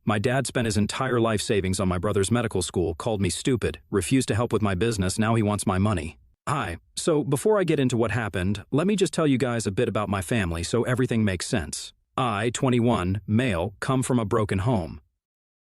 My dad spent his entire life savings on my brother's medical school, called me stupid, refused to help with my business, now he wants my money. Hi, so before I get into what happened, let me just tell you guys a bit about my family so everything makes sense. I, 21, male, come from a broken home.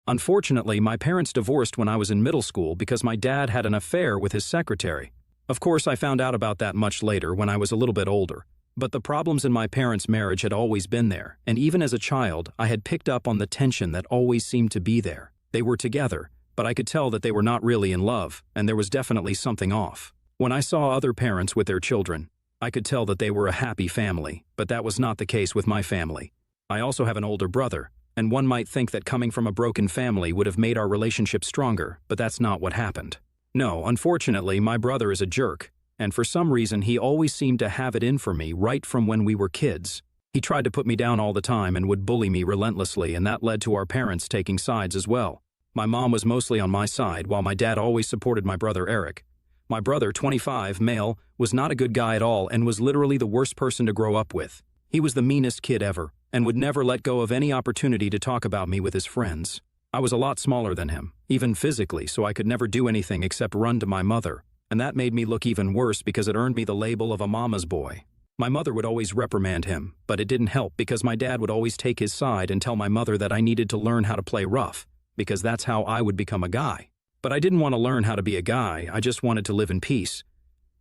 Unfortunately, my parents divorced when I was in middle school because my dad had an affair with his secretary. Of course, I found out about that much later when I was a little bit older. But the problems in my parents' marriage had always been there, and even as a child, I had picked up on the tension that always seemed to be there. They were together, but I could tell that they were not really in love, and there was definitely something off. When I saw other parents with their children, I could tell that they were a happy family, but that was not the case with my family. I also have an older brother, and one might think that coming from a broken family would have made our relationship stronger, but that's not what happened. No, unfortunately, my brother is a jerk, and for some reason he always seemed to have it in for me right from when we were kids. He tried to put me down all the time and would bully me relentlessly, and that led to our parents taking sides as well. My mom was mostly on my side, while my dad always supported my brother Eric. My brother, 25, male, was not a good guy at all and was literally the worst person to grow up with. He was the meanest kid ever, and would never let go of any opportunity to talk about me with his friends. I was a lot smaller than him, even physically, so I could never do anything except run to my mother, and that made me look even worse because it earned me the label of a mama's boy. My mother would always reprimand him, but it didn't help because my dad would always take his side and tell my mother that I needed to learn how to play rough, because that's how I would become a guy. But I didn't want to learn how to be a guy, I just wanted to live in peace.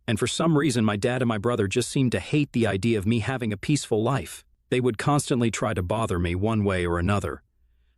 And for some reason, my dad and my brother just seemed to hate the idea of me having a peaceful life. They would constantly try to bother me one way or another.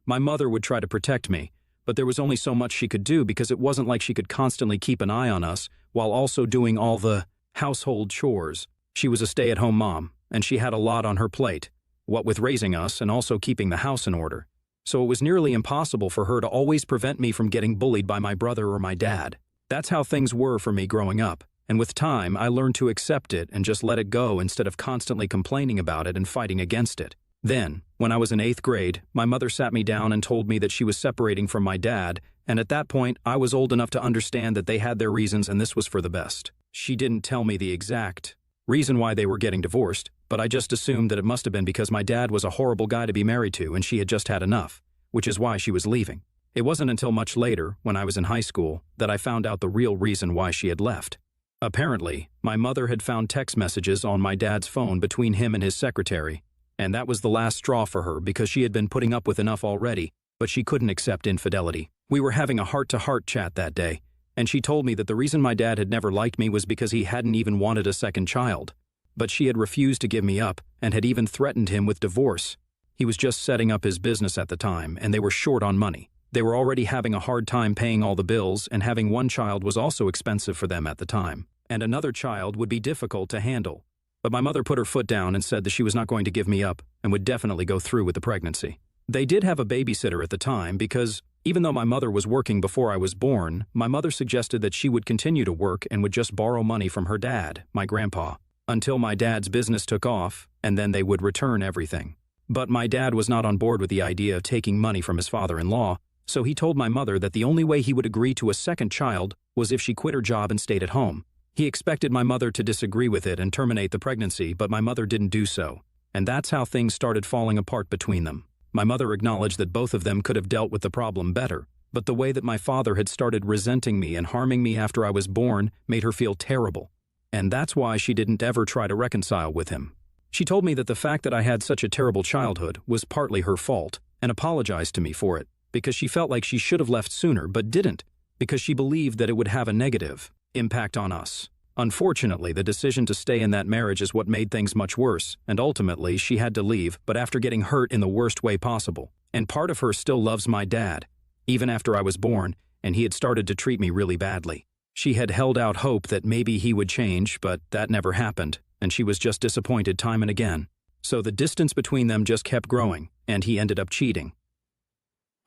My mother would try to protect me, but there was only so much she could do because it wasn't like she could constantly keep an eye on us while also doing all the household chores. She was a stay-at-home mom, and she had a lot on her plate, what with raising us and also keeping the house in order. So it was nearly impossible for her to always prevent me from getting bullied by my brother or my dad. That's how things were for me growing up, and with time I learned to accept it and just let it go instead of constantly complaining about it and fighting against it. Then, when I was in 8th grade, my mother sat me down and told me that she was separating from my dad, and at that point I was old enough to understand that they had their reasons and this was for the best. She didn't tell me the exact reason why they were getting divorced, but I just assumed that it must have been because my dad was a horrible guy to be married to and she had just had enough, which is why she was leaving. It wasn't until much later, when I was in high school, that I found out the real reason why she had left. Apparently, my mother had found text messages on my dad's phone between him and his secretary, and that was the last straw for her because she had been putting up with enough already, but she couldn't accept infidelity. We were having a heart-to-heart chat that day, and she told me that the reason my dad had never liked me was because he hadn't even wanted a second child. But she had refused to give me up and had even threatened him with divorce. He was just setting up his business at the time, and they were short on money. They were already having a hard time paying all the bills, and having one child was also expensive for them at the time, and another child would be difficult to handle. But my mother put her foot down and said that she was not going to give me up and would definitely go through with the pregnancy. They did have a babysitter at the time because, even though my mother was working before I was born, my mother suggested that she would continue to work and would just borrow money from her dad, my grandpa, until my dad's business took off, and then they would return everything. But my dad was not on board with the idea of taking money from his father-in-law, so he told my mother that the only way he would agree to a second child was if she quit her job and stayed at home. He expected my mother to disagree with it and terminate the pregnancy, but my mother didn't do so, and that's how things started falling apart between them. My mother acknowledged that both of them could have dealt with the problem better, but the way that my father had started resenting me and harming me after I was born made her feel terrible, and that's why she didn't ever try to reconcile with him. She told me that the fact that I had such a terrible childhood was partly her fault, and apologized to me for it, because she felt like she should have left sooner but didn't, because she believed that it would have a negative impact on us. Unfortunately, the decision to stay in that marriage is what made things much worse, and ultimately she had to leave, but after getting hurt in the worst way possible. And part of her still loves my dad, even after I was born, and he had started to treat me really badly. She had held out hope that maybe he would change, but that never happened, and she was just disappointed time and again. So the distance between them just kept growing, and he ended up cheating.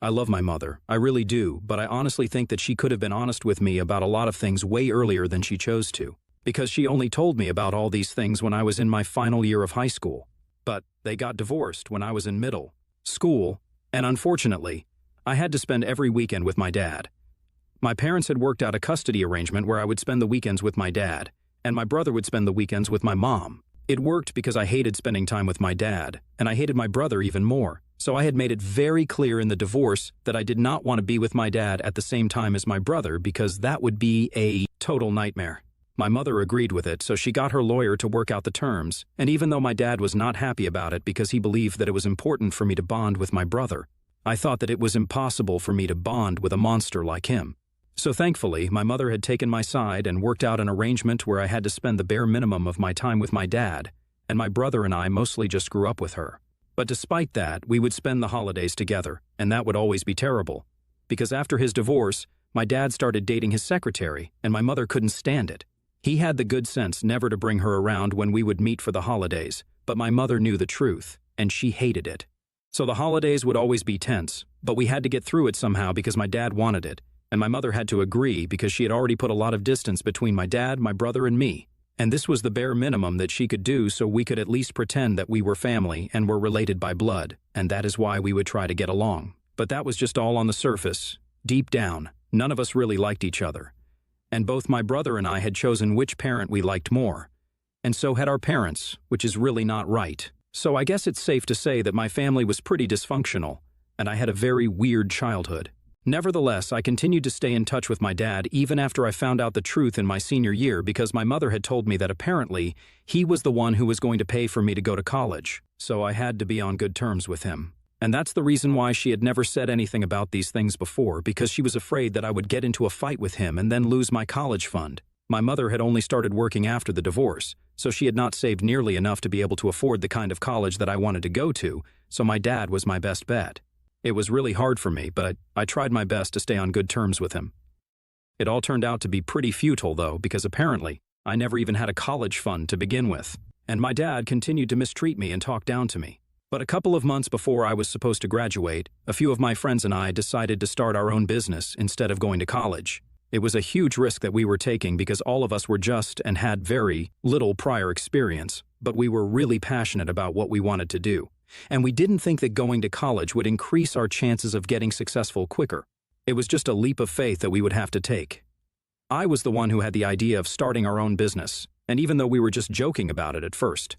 I love my mother, I really do, but I honestly think that she could have been honest with me about a lot of things way earlier than she chose to, because she only told me about all these things when I was in my final year of high school. But they got divorced when I was in middle school, and unfortunately, I had to spend every weekend with my dad. My parents had worked out a custody arrangement where I would spend the weekends with my dad, and my brother would spend the weekends with my mom. It worked because I hated spending time with my dad, and I hated my brother even more, So I had made it very clear in the divorce that I did not want to be with my dad at the same time as my brother because that would be a total nightmare. My mother agreed with it, so she got her lawyer to work out the terms, and even though my dad was not happy about it because he believed that it was important for me to bond with my brother, I thought that it was impossible for me to bond with a monster like him. So thankfully, my mother had taken my side and worked out an arrangement where I had to spend the bare minimum of my time with my dad, and my brother and I mostly just grew up with her. But despite that, we would spend the holidays together, and that would always be terrible. Because after his divorce, my dad started dating his secretary, and my mother couldn't stand it. He had the good sense never to bring her around when we would meet for the holidays, but my mother knew the truth, and she hated it. So the holidays would always be tense, but we had to get through it somehow because my dad wanted it, and my mother had to agree because she had already put a lot of distance between my dad, my brother, and me. And this was the bare minimum that she could do so we could at least pretend that we were family and were related by blood, and that is why we would try to get along. But that was just all on the surface. Deep down, none of us really liked each other. And both my brother and I had chosen which parent we liked more. And so had our parents, which is really not right. So I guess it's safe to say that my family was pretty dysfunctional, and I had a very weird childhood. Nevertheless, I continued to stay in touch with my dad even after I found out the truth in my senior year because my mother had told me that apparently he was the one who was going to pay for me to go to college, so I had to be on good terms with him. And that's the reason why she had never said anything about these things before, because she was afraid that I would get into a fight with him and then lose my college fund. My mother had only started working after the divorce, so she had not saved nearly enough to be able to afford the kind of college that I wanted to go to, so my dad was my best bet. It was really hard for me, but I tried my best to stay on good terms with him. It all turned out to be pretty futile, though, because apparently I never even had a college fund to begin with, and my dad continued to mistreat me and talk down to me. But a couple of months before I was supposed to graduate, a few of my friends and I decided to start our own business instead of going to college. It was a huge risk that we were taking because all of us were just and had very little prior experience, but we were really passionate about what we wanted to do. And we didn't think that going to college would increase our chances of getting successful quicker. It was just a leap of faith that we would have to take. I was the one who had the idea of starting our own business, and even though we were just joking about it at first,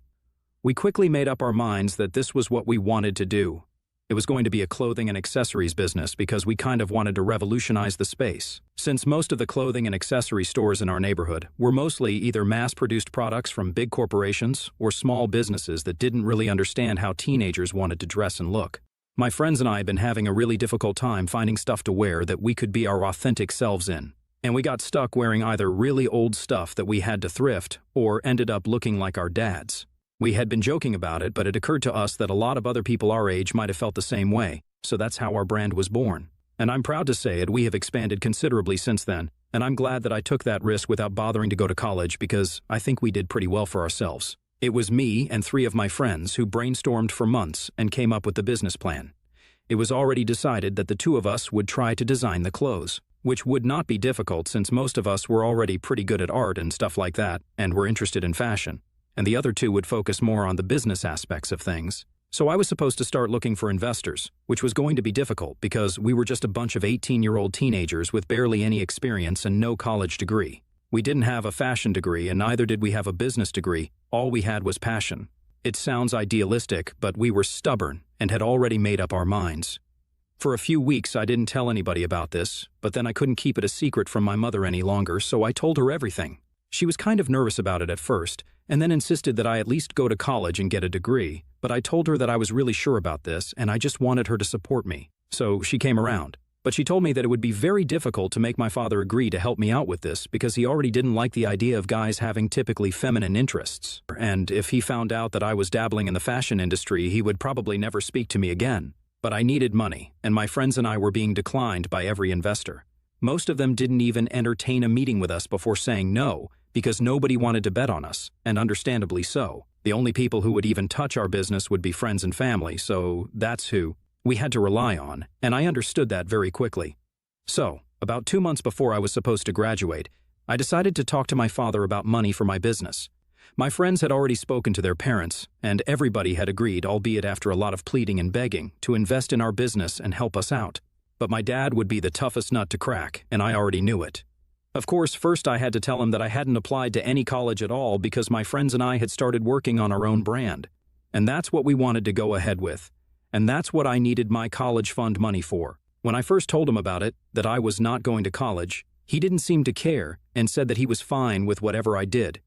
we quickly made up our minds that this was what we wanted to do. It was going to be a clothing and accessories business because we kind of wanted to revolutionize the space. Since most of the clothing and accessory stores in our neighborhood were mostly either mass-produced products from big corporations or small businesses that didn't really understand how teenagers wanted to dress and look. My friends and I had been having a really difficult time finding stuff to wear that we could be our authentic selves in. And we got stuck wearing either really old stuff that we had to thrift or ended up looking like our dads. We had been joking about it, but it occurred to us that a lot of other people our age might have felt the same way, so that's how our brand was born. And I'm proud to say it, we have expanded considerably since then, and I'm glad that I took that risk without bothering to go to college because I think we did pretty well for ourselves. It was me and 3 of my friends who brainstormed for months and came up with the business plan. It was already decided that the 2 of us would try to design the clothes, which would not be difficult since most of us were already pretty good at art and stuff like that and were interested in fashion. And the other 2 would focus more on the business aspects of things. So I was supposed to start looking for investors, which was going to be difficult because we were just a bunch of 18-year-old teenagers with barely any experience and no college degree. We didn't have a fashion degree and neither did we have a business degree. All we had was passion. It sounds idealistic, but we were stubborn and had already made up our minds. For a few weeks I didn't tell anybody about this, but then I couldn't keep it a secret from my mother any longer, so I told her everything. She was kind of nervous about it at first, and then insisted that I at least go to college and get a degree, but I told her that I was really sure about this and I just wanted her to support me. So she came around. But she told me that it would be very difficult to make my father agree to help me out with this because he already didn't like the idea of guys having typically feminine interests. And if he found out that I was dabbling in the fashion industry, he would probably never speak to me again. But I needed money, and my friends and I were being declined by every investor. Most of them didn't even entertain a meeting with us before saying no, because nobody wanted to bet on us, and understandably so. The only people who would even touch our business would be friends and family, so that's who we had to rely on, and I understood that very quickly. So, about 2 months before I was supposed to graduate, I decided to talk to my father about money for my business. My friends had already spoken to their parents, and everybody had agreed, albeit after a lot of pleading and begging, to invest in our business and help us out. But my dad would be the toughest nut to crack, and I already knew it. Of course, first I had to tell him that I hadn't applied to any college at all because my friends and I had started working on our own brand. And that's what we wanted to go ahead with. And that's what I needed my college fund money for. When I first told him about it, that I was not going to college, he didn't seem to care and said that he was fine with whatever I did.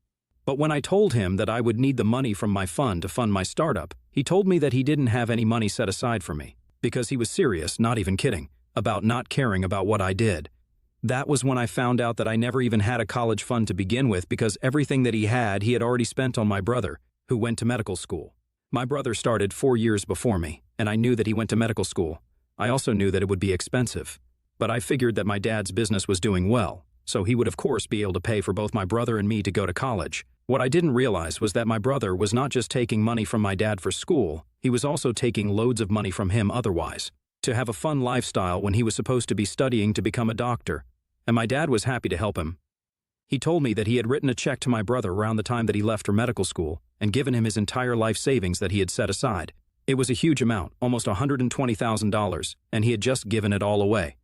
But when I told him that I would need the money from my fund to fund my startup, he told me that he didn't have any money set aside for me, because he was serious, not even kidding, about not caring about what I did. That was when I found out that I never even had a college fund to begin with, because everything that he had already spent on my brother, who went to medical school. My brother started 4 years before me, and I knew that he went to medical school. I also knew that it would be expensive. But I figured that my dad's business was doing well, so he would of course be able to pay for both my brother and me to go to college. What I didn't realize was that my brother was not just taking money from my dad for school, he was also taking loads of money from him otherwise, to have a fun lifestyle when he was supposed to be studying to become a doctor. And my dad was happy to help him. He told me that he had written a check to my brother around the time that he left for medical school and given him his entire life savings that he had set aside. It was a huge amount, almost $120,000, and he had just given it all away.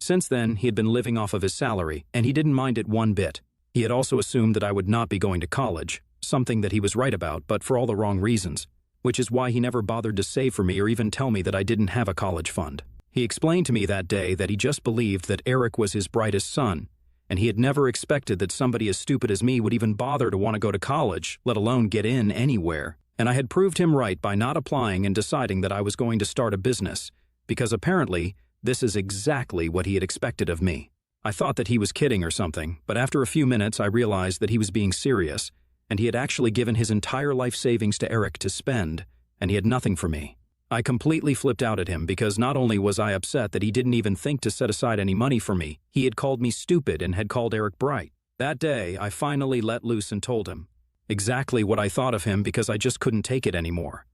Since then, he had been living off of his salary, and he didn't mind it one bit. He had also assumed that I would not be going to college, something that he was right about, but for all the wrong reasons, which is why he never bothered to save for me or even tell me that I didn't have a college fund. He explained to me that day that he just believed that Eric was his brightest son, and he had never expected that somebody as stupid as me would even bother to want to go to college, let alone get in anywhere. And I had proved him right by not applying and deciding that I was going to start a business, because apparently this is exactly what he had expected of me. I thought that he was kidding or something, but after a few minutes I realized that he was being serious, and he had actually given his entire life savings to Eric to spend, and he had nothing for me. I completely flipped out at him because not only was I upset that he didn't even think to set aside any money for me, he had called me stupid and had called Eric bright. That day, I finally let loose and told him exactly what I thought of him because I just couldn't take it anymore.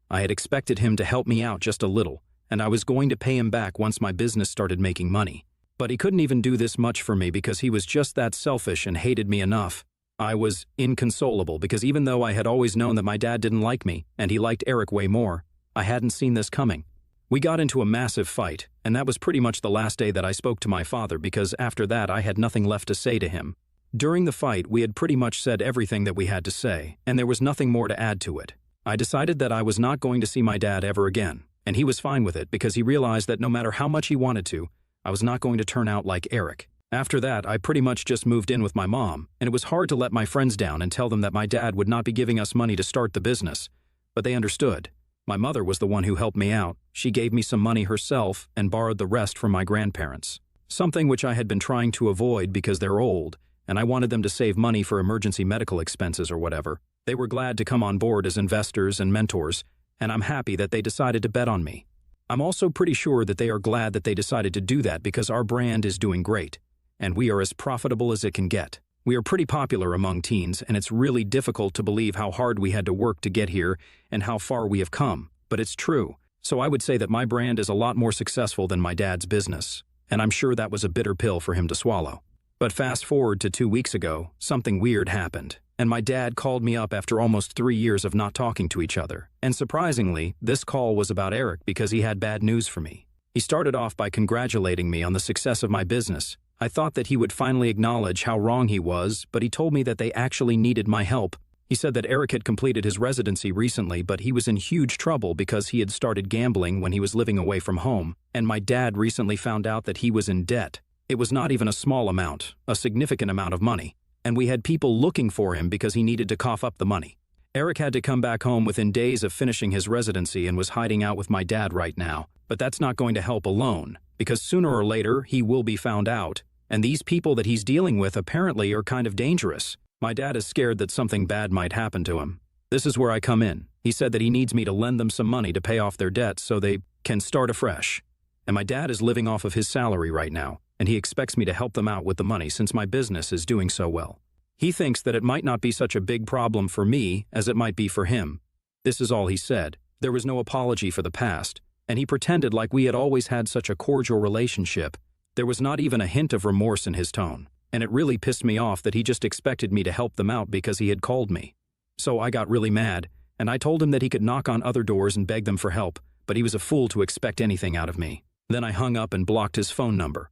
I had expected him to help me out just a little, and I was going to pay him back once my business started making money. But he couldn't even do this much for me because he was just that selfish and hated me enough. I was inconsolable because even though I had always known that my dad didn't like me, and he liked Eric way more, I hadn't seen this coming. We got into a massive fight, and that was pretty much the last day that I spoke to my father because after that I had nothing left to say to him. During the fight, we had pretty much said everything that we had to say, and there was nothing more to add to it. I decided that I was not going to see my dad ever again, and he was fine with it because he realized that no matter how much he wanted to, I was not going to turn out like Eric. After that, I pretty much just moved in with my mom, and it was hard to let my friends down and tell them that my dad would not be giving us money to start the business, but they understood. My mother was the one who helped me out. She gave me some money herself and borrowed the rest from my grandparents, something which I had been trying to avoid because they're old, and I wanted them to save money for emergency medical expenses or whatever. They were glad to come on board as investors and mentors, and I'm happy that they decided to bet on me. I'm also pretty sure that they are glad that they decided to do that because our brand is doing great, and we are as profitable as it can get. We are pretty popular among teens, and it's really difficult to believe how hard we had to work to get here and how far we have come, but it's true. So I would say that my brand is a lot more successful than my dad's business, and I'm sure that was a bitter pill for him to swallow. But fast forward to 2 weeks ago, something weird happened, and my dad called me up after almost 3 years of not talking to each other. And surprisingly, this call was about Eric because he had bad news for me. He started off by congratulating me on the success of my business. I thought that he would finally acknowledge how wrong he was, but he told me that they actually needed my help. He said that Eric had completed his residency recently, but he was in huge trouble because he had started gambling when he was living away from home, and my dad recently found out that he was in debt. It was not even a small amount, a significant amount of money, and we had people looking for him because he needed to cough up the money. Eric had to come back home within days of finishing his residency and was hiding out with my dad right now, but that's not going to help alone, because sooner or later he will be found out, and these people that he's dealing with apparently are kind of dangerous. My dad is scared that something bad might happen to him. This is where I come in. He said that he needs me to lend them some money to pay off their debts so they can start afresh. And my dad is living off of his salary right now, and he expects me to help them out with the money since my business is doing so well. He thinks that it might not be such a big problem for me as it might be for him. This is all he said. There was no apology for the past, and he pretended like we had always had such a cordial relationship. There was not even a hint of remorse in his tone, and it really pissed me off that he just expected me to help them out because he had called me. So I got really mad, and I told him that he could knock on other doors and beg them for help, but he was a fool to expect anything out of me. Then I hung up and blocked his phone number.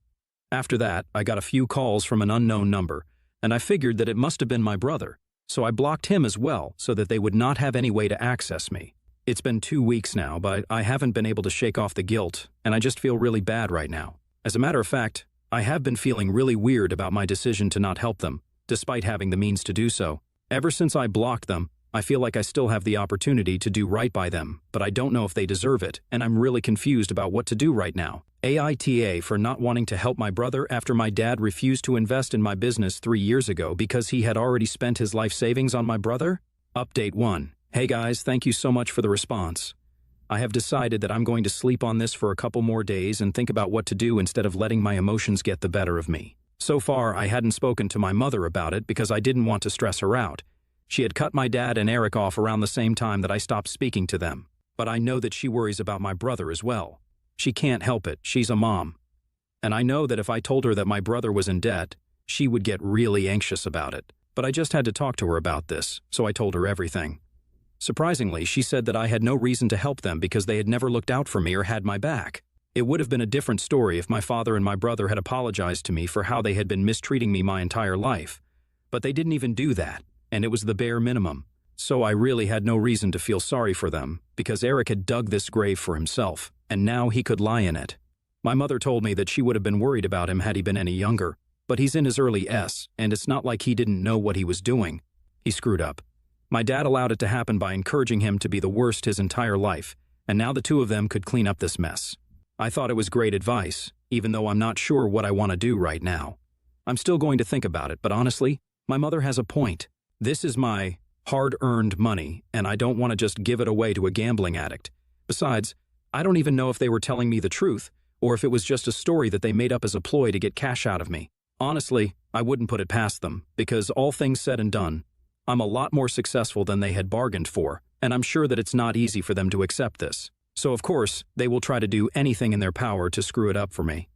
After that, I got a few calls from an unknown number, and I figured that it must have been my brother, so I blocked him as well so that they would not have any way to access me. It's been 2 weeks now, but I haven't been able to shake off the guilt, and I just feel really bad right now. As a matter of fact, I have been feeling really weird about my decision to not help them, despite having the means to do so. Ever since I blocked them, I feel like I still have the opportunity to do right by them, but I don't know if they deserve it, and I'm really confused about what to do right now. AITA for not wanting to help my brother after my dad refused to invest in my business 3 years ago because he had already spent his life savings on my brother? Update 1. Hey guys, thank you so much for the response. I have decided that I'm going to sleep on this for a couple more days and think about what to do instead of letting my emotions get the better of me. So far, I hadn't spoken to my mother about it because I didn't want to stress her out. She had cut my dad and Eric off around the same time that I stopped speaking to them. But I know that she worries about my brother as well. She can't help it, she's a mom. And I know that if I told her that my brother was in debt, she would get really anxious about it. But I just had to talk to her about this, so I told her everything. Surprisingly, she said that I had no reason to help them because they had never looked out for me or had my back. It would have been a different story if my father and my brother had apologized to me for how they had been mistreating me my entire life. But they didn't even do that, and it was the bare minimum. So I really had no reason to feel sorry for them, because Eric had dug this grave for himself, and now he could lie in it. My mother told me that she would have been worried about him had he been any younger, but he's in his early S, and it's not like he didn't know what he was doing. He screwed up. My dad allowed it to happen by encouraging him to be the worst his entire life, and now the two of them could clean up this mess. I thought it was great advice, even though I'm not sure what I want to do right now. I'm still going to think about it, but honestly, my mother has a point. This is my hard-earned money, and I don't want to just give it away to a gambling addict. Besides, I don't even know if they were telling me the truth, or if it was just a story that they made up as a ploy to get cash out of me. Honestly, I wouldn't put it past them, because all things said and done, I'm a lot more successful than they had bargained for, and I'm sure that it's not easy for them to accept this. So of course, they will try to do anything in their power to screw it up for me.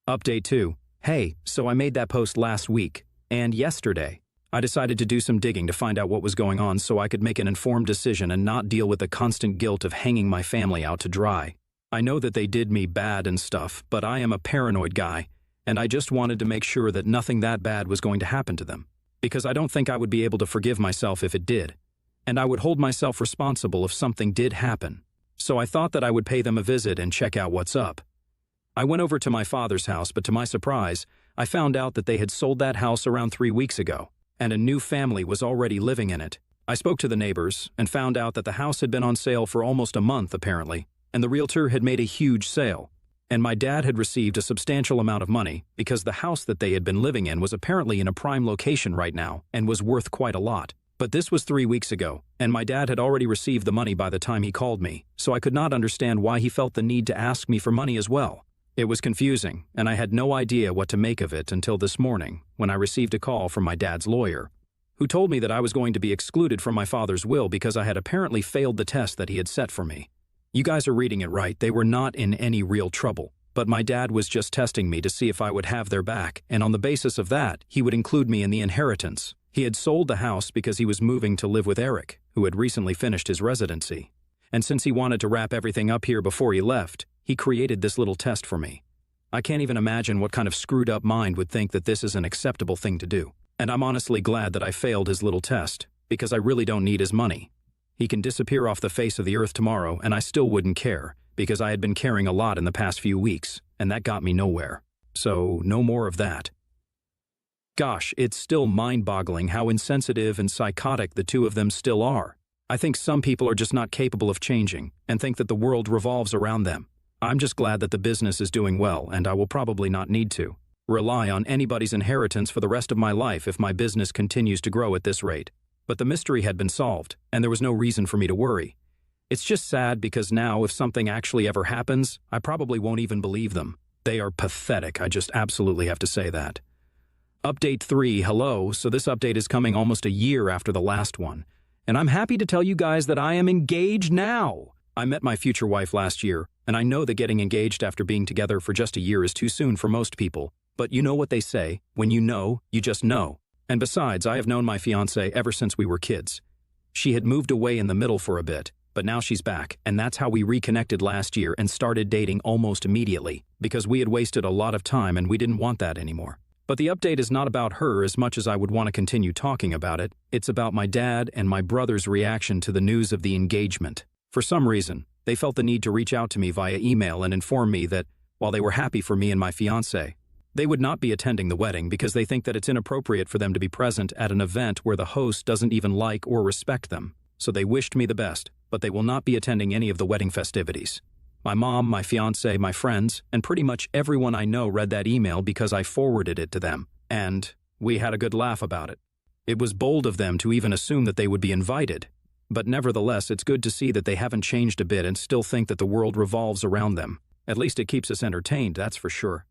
Update 2. Hey, so I made that post last week, and yesterday, I decided to do some digging to find out what was going on so I could make an informed decision and not deal with the constant guilt of hanging my family out to dry. I know that they did me bad and stuff, but I am a paranoid guy, and I just wanted to make sure that nothing that bad was going to happen to them. Because I don't think I would be able to forgive myself if it did, and I would hold myself responsible if something did happen. So I thought that I would pay them a visit and check out what's up. I went over to my father's house, but to my surprise, I found out that they had sold that house around 3 weeks ago, and a new family was already living in it. I spoke to the neighbors and found out that the house had been on sale for almost a month apparently, and the realtor had made a huge sale. And my dad had received a substantial amount of money because the house that they had been living in was apparently in a prime location right now and was worth quite a lot. But this was 3 weeks ago, and my dad had already received the money by the time he called me, so I could not understand why he felt the need to ask me for money as well. It was confusing, and I had no idea what to make of it until this morning, when I received a call from my dad's lawyer, who told me that I was going to be excluded from my father's will because I had apparently failed the test that he had set for me. You guys are reading it right, they were not in any real trouble, but my dad was just testing me to see if I would have their back, and on the basis of that, he would include me in the inheritance. He had sold the house because he was moving to live with Eric, who had recently finished his residency. And since he wanted to wrap everything up here before he left, he created this little test for me. I can't even imagine what kind of screwed up mind would think that this is an acceptable thing to do. And I'm honestly glad that I failed his little test, because I really don't need his money. He can disappear off the face of the earth tomorrow, and I still wouldn't care, because I had been caring a lot in the past few weeks, and that got me nowhere. So, no more of that. Gosh, it's still mind-boggling how insensitive and psychotic the two of them still are. I think some people are just not capable of changing, and think that the world revolves around them. I'm just glad that the business is doing well, and I will probably not need to rely on anybody's inheritance for the rest of my life if my business continues to grow at this rate. But the mystery had been solved, and there was no reason for me to worry. It's just sad because now if something actually ever happens, I probably won't even believe them. They are pathetic, I just absolutely have to say that. Update 3, hello, so this update is coming almost a year after the last one. And I'm happy to tell you guys that I am engaged now. I met my future wife last year, and I know that getting engaged after being together for just a year is too soon for most people. But you know what they say, when you know, you just know. And besides, I have known my fiancée ever since we were kids. She had moved away in the middle for a bit, but now she's back, and that's how we reconnected last year and started dating almost immediately, because we had wasted a lot of time and we didn't want that anymore. But the update is not about her as much as I would want to continue talking about it. It's about my dad and my brother's reaction to the news of the engagement. For some reason, they felt the need to reach out to me via email and inform me that, while they were happy for me and my fiancé, they would not be attending the wedding because they think that it's inappropriate for them to be present at an event where the host doesn't even like or respect them. So they wished me the best, but they will not be attending any of the wedding festivities. My mom, my fiancé, my friends, and pretty much everyone I know read that email because I forwarded it to them, and we had a good laugh about it. It was bold of them to even assume that they would be invited, but nevertheless, it's good to see that they haven't changed a bit and still think that the world revolves around them. At least it keeps us entertained, that's for sure.